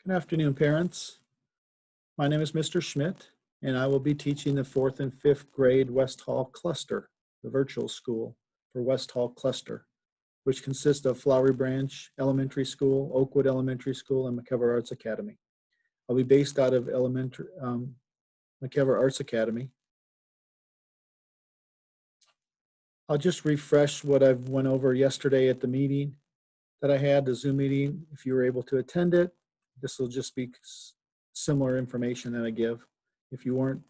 Good afternoon, parents. My name is Mr. Schmidt, and I will be teaching the 4th and 5th grade West Hall cluster, the virtual school for West Hall cluster, which consists of Flowery Branch Elementary School, Oakwood Elementary School, and McKever Arts Academy. I'll be based out of McKever Arts Academy. I'll just refresh what I've went over yesterday at the meeting that I had, the Zoom meeting. If you were able to attend it, this will just be similar information that I give. If you weren't,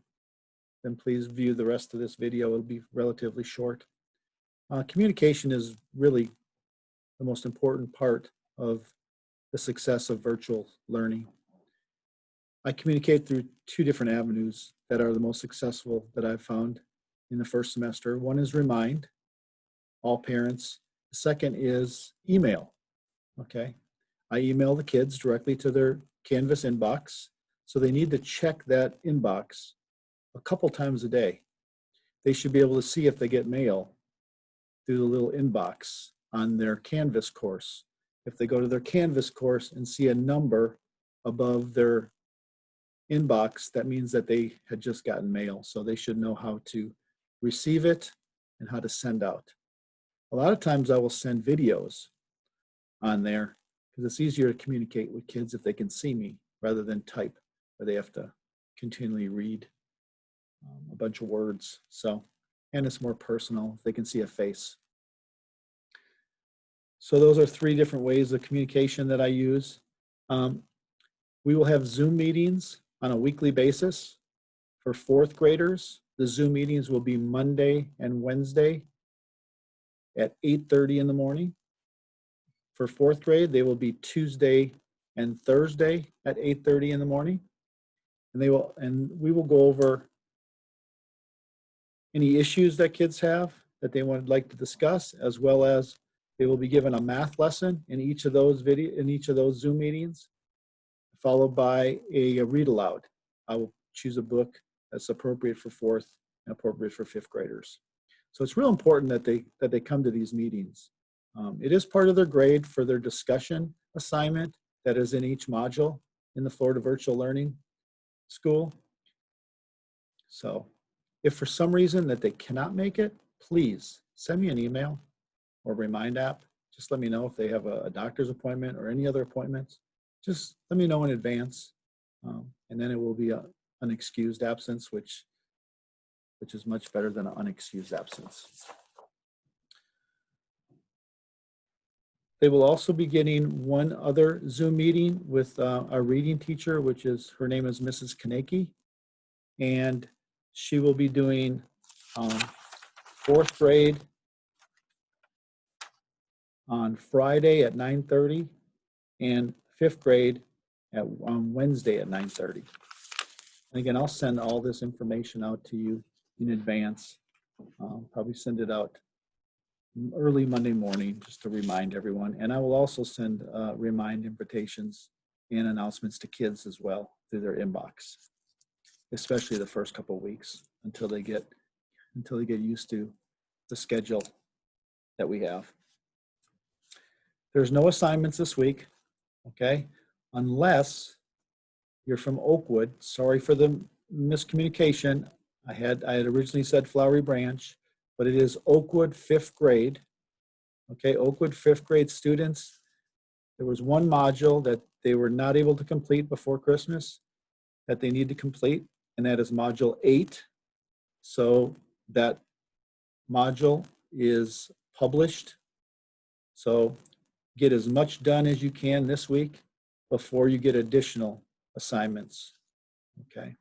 then please view the rest of this video. It'll be relatively short. Communication is really the most important part of the success of virtual learning. I communicate through two different avenues that are the most successful that I've found in the first semester. One is remind all parents. The second is email. Okay, I email the kids directly to their Canvas inbox, so they need to check that inbox a couple times a day. They should be able to see if they get mail through the little inbox on their Canvas course. If they go to their Canvas course and see a number above their inbox, that means that they had just gotten mail, so they should know how to receive it and how to send out. A lot of times I will send videos on there because it's easier to communicate with kids if they can see me rather than type, where they have to continually read a bunch of words. So, and it's more personal if they can see a face. So those are three different ways of communication that I use. We will have Zoom meetings on a weekly basis. For 4th graders, the Zoom meetings will be Monday and Wednesday at 8:30 in the morning. For 4th grade, they will be Tuesday and Thursday at 8:30 in the morning. And we will go over any issues that kids have that they would like to discuss, as well as they will be given a math lesson in each of those Zoom meetings, followed by a read aloud. I will choose a book that's appropriate for 4th and appropriate for 5th graders. So it's real important that they come to these meetings. It is part of their grade for their discussion assignment that is in each module in the Florida Virtual Learning School. So if for some reason that they cannot make it, please send me an email or remind app. Just let me know if they have a doctor's appointment or any other appointments. Just let me know in advance. And then it will be an excused absence, which is much better than an unexcused absence. They will also be getting one other Zoom meeting with our reading teacher, her name is Mrs. Kaneki. And she will be doing 4th grade on Friday at 9:30 and 5th grade on Wednesday at 9:30. And again, I'll send all this information out to you in advance. Probably send it out early Monday morning just to remind everyone. And I will also send remind invitations and announcements to kids as well through their inbox, especially the first couple of weeks until they get used to the schedule that we have. There's no assignments this week, okay? Unless you're from Oakwood. Sorry for the miscommunication. I had originally said Flowery Branch, but it is Oakwood 5th grade. Okay, Oakwood 5th grade students. There was one module that they were not able to complete before Christmas that they need to complete, and that is module 8. So that module is published. So get as much done as you can this week before you get additional assignments. Okay.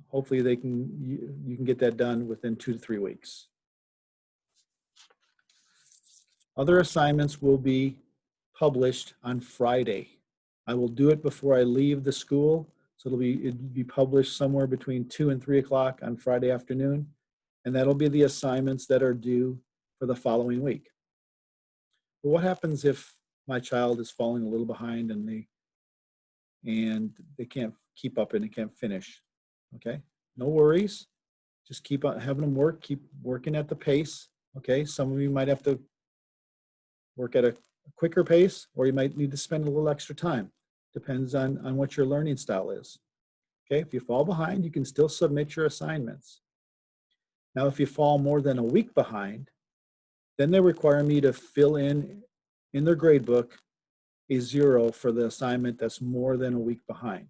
Hopefully you can get that done within 2 to 3 weeks. Other assignments will be published on Friday. I will do it before I leave the school, so it'll be published somewhere between 2 and 3 o'clock on Friday afternoon, and that'll be the assignments that are due for the following week. But what happens if my child is falling a little behind and they can't keep up and they can't finish? Okay, no worries. Just keep on having them work, keep working at the pace. Okay, some of you might have to work at a quicker pace, or you might need to spend a little extra time. Depends on what your learning style is. Okay, if you fall behind, you can still submit your assignments. Now, if you fall more than a week behind, then they require me to fill in their grade book a 0 for the assignment that's more than a week behind.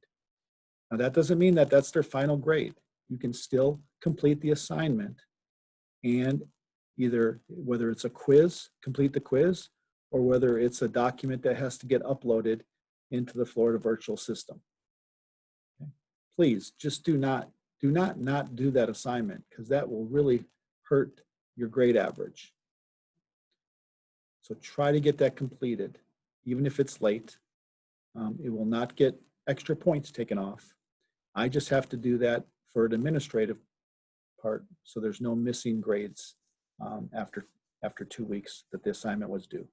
Now, that doesn't mean that that's their final grade. You can still complete the assignment and either, whether it's a quiz, complete the quiz, or whether it's a document that has to get uploaded into the Florida virtual system. Okay. Please just do not do that assignment, because that will really hurt your grade average. So try to get that completed, even if it's late. It will not get extra points taken off. I just have to do that for an administrative part, so there's no missing grades after 2 weeks that the assignment was due.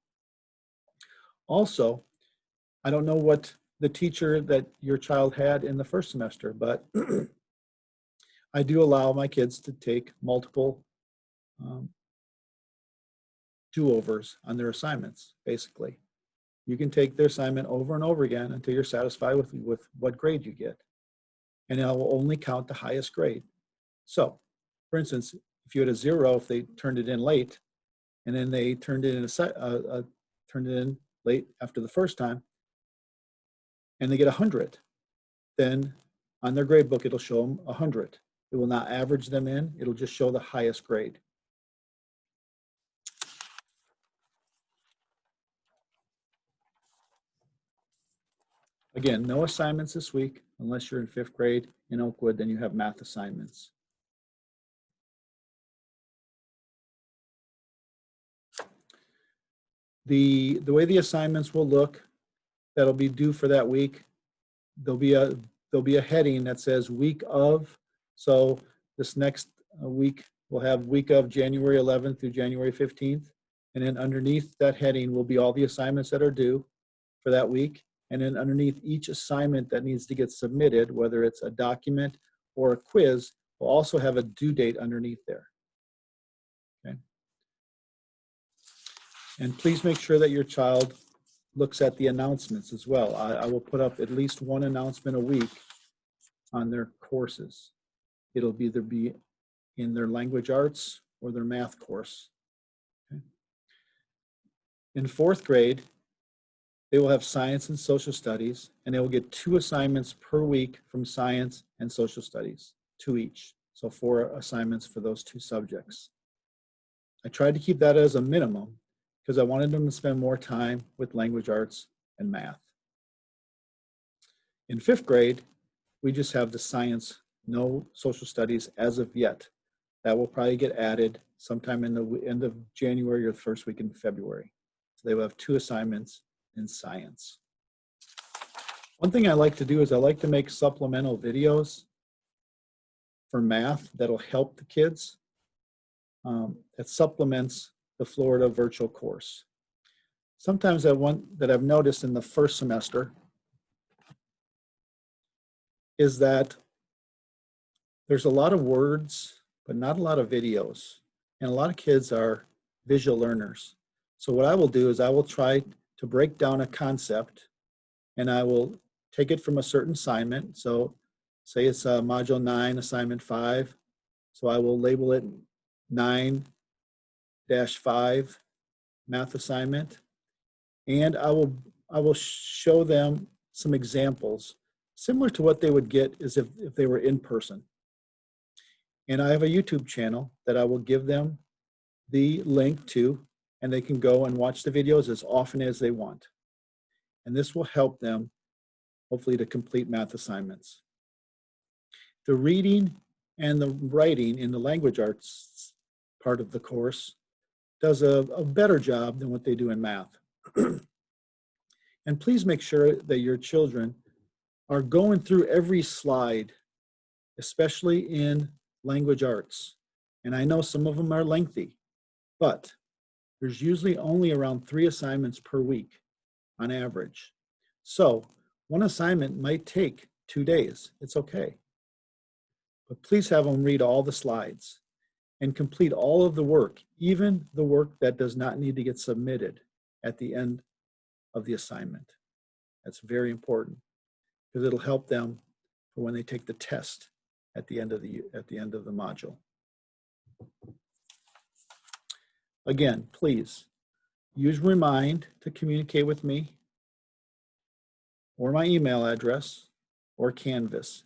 Also, I don't know what the teacher that your child had in the first semester, but I do allow my kids to take multiple do-overs on their assignments, basically. You can take their assignment over and over again until you're satisfied with what grade you get. And it will only count the highest grade. So, for instance, if you had a 0, if they turned it in late, and then they turned it in late after the first time, and they get 100, then on their grade book, it'll show them 100. It will not average them in. It'll just show the highest grade. Again, no assignments this week, unless you're in 5th grade in Oakwood, then you have math assignments. The way the assignments will look, that'll be due for that week, there'll be a heading that says week of. So this next week, we'll have week of January 11th through January 15th. And then underneath that heading will be all the assignments that are due for that week. And then underneath each assignment that needs to get submitted, whether it's a document or a quiz, we'll also have a due date underneath there. Okay. And please make sure that your child looks at the announcements as well. I will put up at least one announcement a week on their courses. It'll either be in their language arts or their math course. Okay. In 4th grade, they will have science and social studies, and they will get 2 assignments per week from science and social studies, 2 each. So 4 assignments for those 2 subjects. I tried to keep that as a minimum because I wanted them to spend more time with language arts and math. In 5th grade, we just have the science, no social studies as of yet. That will probably get added sometime in the end of January or the first week in February. So they will have 2 assignments in science. One thing I like to do is I like to make supplemental videos for math that'll help the kids. That supplements the Florida virtual course. Sometimes that I've noticed in the first semester is that there's a lot of words, but not a lot of videos. And a lot of kids are visual learners. So what I will do is I will try to break down a concept, and I will take it from a certain assignment. So say it's Module 9, Assignment 5. So I will label it 9-5 math assignment. And I will show them some examples similar to what they would get as if they were in person. And I have a YouTube channel that I will give them the link to, and they can go and watch the videos as often as they want. And this will help them, hopefully, to complete math assignments. The reading and the writing in the language arts part of the course does a better job than what they do in math. And please make sure that your children are going through every slide, especially in language arts. And I know some of them are lengthy, but there's usually only around 3 assignments per week on average. So one assignment might take 2 days. It's okay. But please have them read all the slides and complete all of the work, even the work that does not need to get submitted at the end of the assignment. That's very important. because it'll help them for when they take the test at the end of the module. Again, please use Remind to communicate with me, or my email address, or Canvas.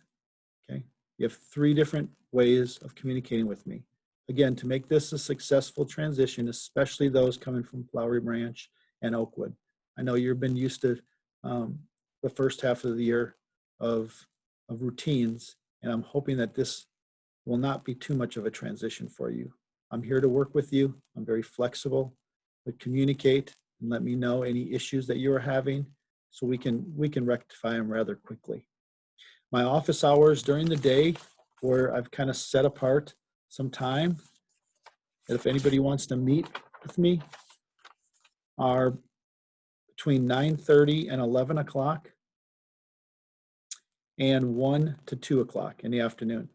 Okay, you have 3 different ways of communicating with me. Again, to make this a successful transition, especially those coming from Flowery Branch and Oakwood. I know you've been used to the first half of the year of routines, and I'm hoping that this will not be too much of a transition for you. I'm here to work with you. I'm very flexible, but communicate and let me know any issues that you are having so we can rectify them rather quickly. My office hours during the day, where I've kind of set apart some time, if anybody wants to meet with me, are between 9:30 and 11 o'clock and 1 to 2 o'clock in the afternoon.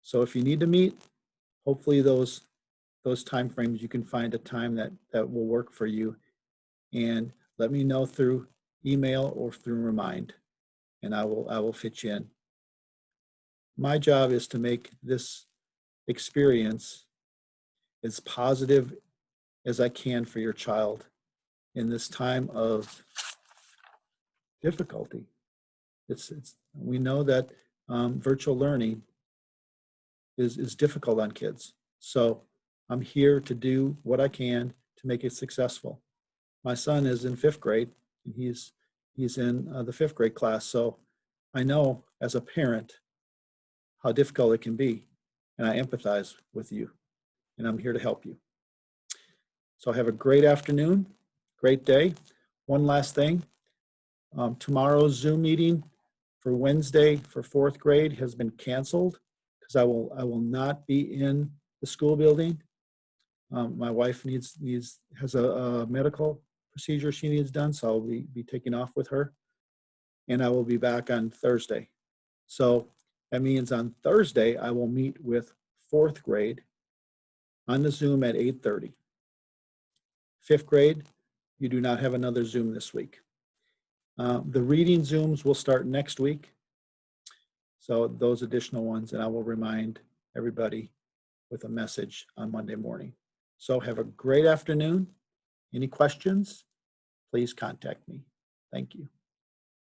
So if you need to meet, hopefully those time frames, you can find a time that will work for you, and let me know through email or through Remind, and I will fit you in. My job is to make this experience as positive as I can for your child in this time of difficulty. We know that virtual learning is difficult on kids. So I'm here to do what I can to make it successful. My son is in 5th grade, and he's in the 5th grade class. So I know as a parent how difficult it can be, and I empathize with you, and I'm here to help you. So have a great afternoon, great day. One last thing, tomorrow's Zoom meeting for Wednesday for 4th grade has been canceled because I will not be in the school building. My wife has a medical procedure she needs done, so I'll be taking off with her, and I will be back on Thursday. So that means on Thursday I will meet with 4th grade on the Zoom at 8:30. 5th grade, you do not have another Zoom this week. The reading Zooms will start next week. So those additional ones, and I will remind everybody with a message on Monday morning. So have a great afternoon. Any questions, please contact me. Thank you.